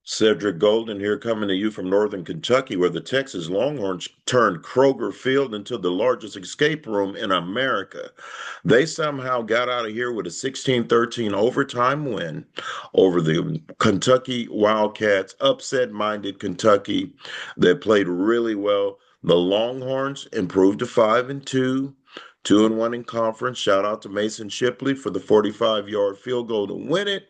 Cedric Golden here coming to you from Northern Kentucky, where the Texas Longhorns turned Kroger Field into the largest escape room in America. They somehow got out of here with a 16-13 overtime win over the Kentucky Wildcats, upset-minded Kentucky that played really well. The Longhorns improved to 5-2. 2-1 in conference. Shout out to Mason Shipely for the 45-yard field goal to win it.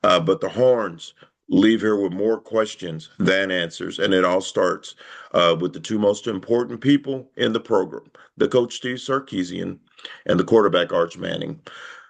But the Horns leave here with more questions than answers. And it all starts with the two most important people in the program, the coach, Steve Sarkisian, and the quarterback, Arch Manning.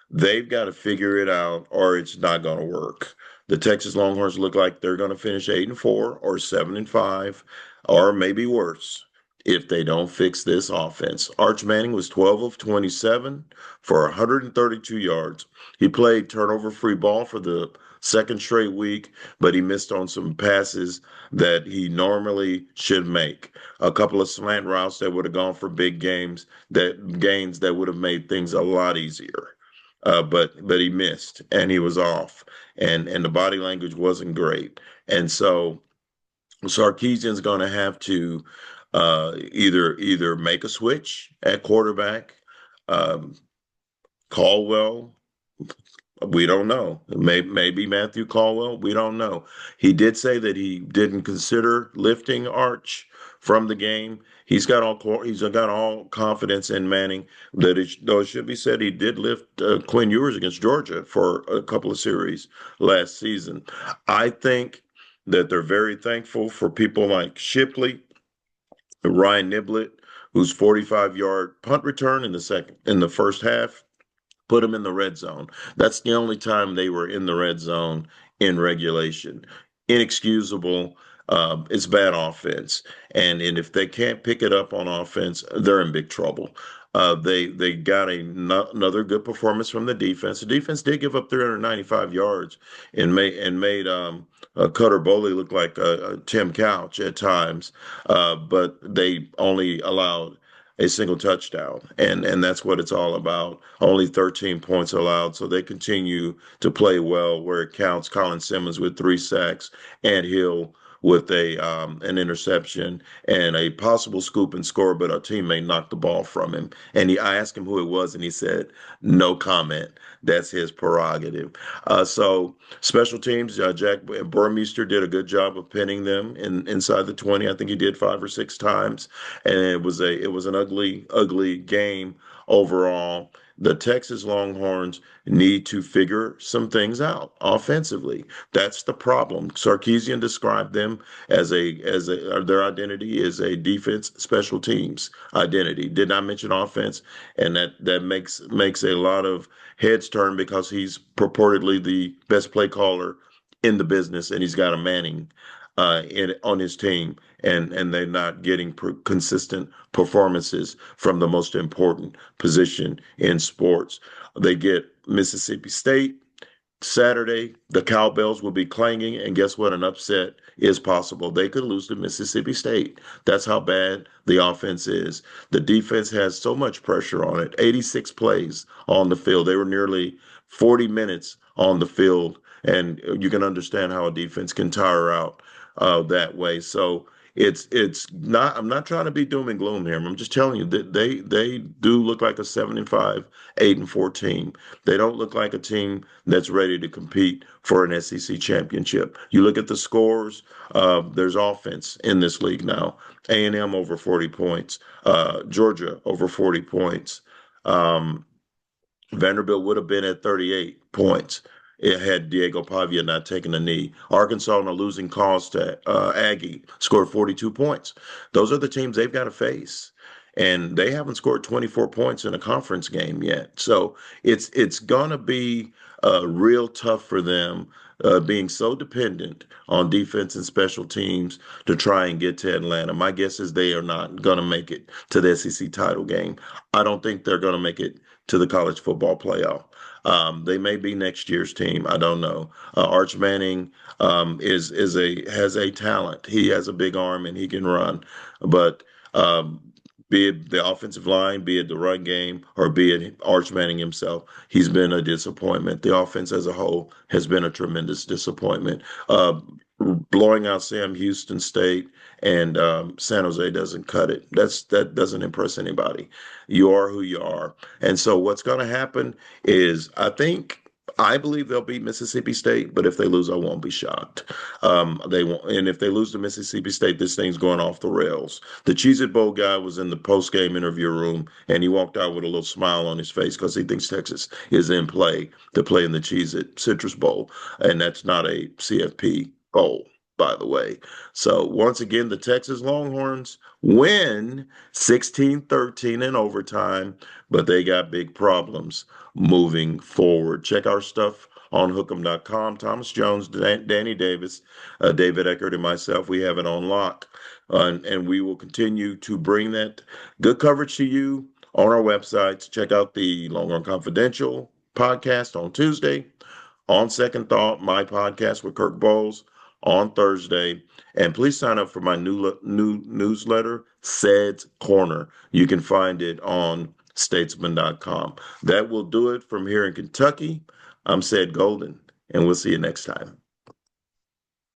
They've got to figure it out or it's not going to work. The Texas Longhorns look like they're going to finish 8-4 or 7-5 or maybe worse if they don't fix this offense. Arch Manning was 12 of 27 for 132 yards. He played turnover-free ball for the second straight week, but he missed on some passes that he normally should make. A couple of slant routes that would have gone for big gains that would have made things a lot easier. But he missed and he was off, and the body language wasn't great. And so Sarkeesian's going to have to either make a switch at quarterback. Um, Caldwell, we don't know. Maybe Matthew Caldwell. We don't know. He did say that he didn't consider lifting Arch from the game. He's got all confidence in Manning. Though it should be said, he did lift Quinn Ewers against Georgia for a couple of series last season. I think that they're very thankful for people like Shipley, Ryan Niblett, whose 45-yard punt return in the first half put them in the red zone. That's the only time they were in the red zone in regulation. Inexcusable. It's bad offense, and if they can't pick it up on offense, they're in big trouble. They got another good performance from the defense. The defense did give up 395 yards and made Cutter Boley look like Tim Couch at times, but they only allowed a single touchdown, and that's what it's all about. Only 13 points allowed, so they continue to play well where it counts. Colin Simmons with 3 sacks, and Hill with a an interception and a possible scoop and score, but a teammate knocked the ball from him. And I asked him who it was, and he said, "No comment. That's his prerogative." So special teams, Jack Burmeister did a good job of pinning them inside the 20. I think he did 5 or 6 times, and it was an ugly game overall. The Texas Longhorns need to figure some things out offensively. That's the problem. Sarkisian described them as their identity is a defense special teams identity. Did not mention offense, and that makes a lot of heads turn because he's purportedly the best play caller in the business, and he's got a Manning on his team, and they're not getting consistent performances from the most important position in sports. They get Mississippi State Saturday. The cowbells will be clanging, and guess what? An upset is possible. They could lose to Mississippi State. That's how bad the offense is. The defense has so much pressure on it. 86 plays on the field. They were nearly 40 minutes on the field, and you can understand how a defense can tire out that way. So it's not. I'm not trying to be doom and gloom here. I'm just telling you that they do look like a 7-5, 8-4 team. They don't look like a team that's ready to compete for an SEC championship. You look at the scores. There's offense in this league now. A&M over 40 points. Georgia over 40 points. Um, Vanderbilt would have been at 38 points. It had Diego Pavia not taken a knee. Arkansas on a losing cause to Aggie scored 42 points. Those are the teams they've got to face. And they haven't scored 24 points in a conference game yet. So it's going to be real tough for them being so dependent on defense and special teams to try and get to Atlanta. My guess is they are not going to make it to the SEC title game. I don't think they're going to make it to the college football playoff. They may be next year's team. I don't know. Arch Manning has a talent. He has a big arm and he can run, but be it the offensive line, be it the run game, or be it Arch Manning himself, he's been a disappointment. The offense as a whole has been a tremendous disappointment. blowing out Sam Houston State and San Jose doesn't cut it. That doesn't impress anybody. You are who you are, and so what's going to happen is I believe they'll beat Mississippi State, but if they lose, I won't be shocked. They won't, and if they lose to Mississippi State, this thing's going off the rails. The Cheez-It Bowl guy was in the post-game interview room, and he walked out with a little smile on his face because he thinks Texas is in play to play in the Cheez-It Citrus Bowl, and that's not a CFP bowl, by the way. So once again, the Texas Longhorns win 16-13 in overtime, but they got big problems moving forward. Check our stuff on hook'em.com. Thomas Jones, Danny Davis, David Eckert, and myself, we have it on lock. And we will continue to bring that good coverage to you on our websites. Check out the Longhorn Confidential podcast on Tuesday. On Second Thought, my podcast with Kirk Bowles on Thursday. And please sign up for my new newsletter, Ced's Corner. You can find it on statesman.com. That will do it from here in Kentucky. I'm Ced Golden, and we'll see you next time.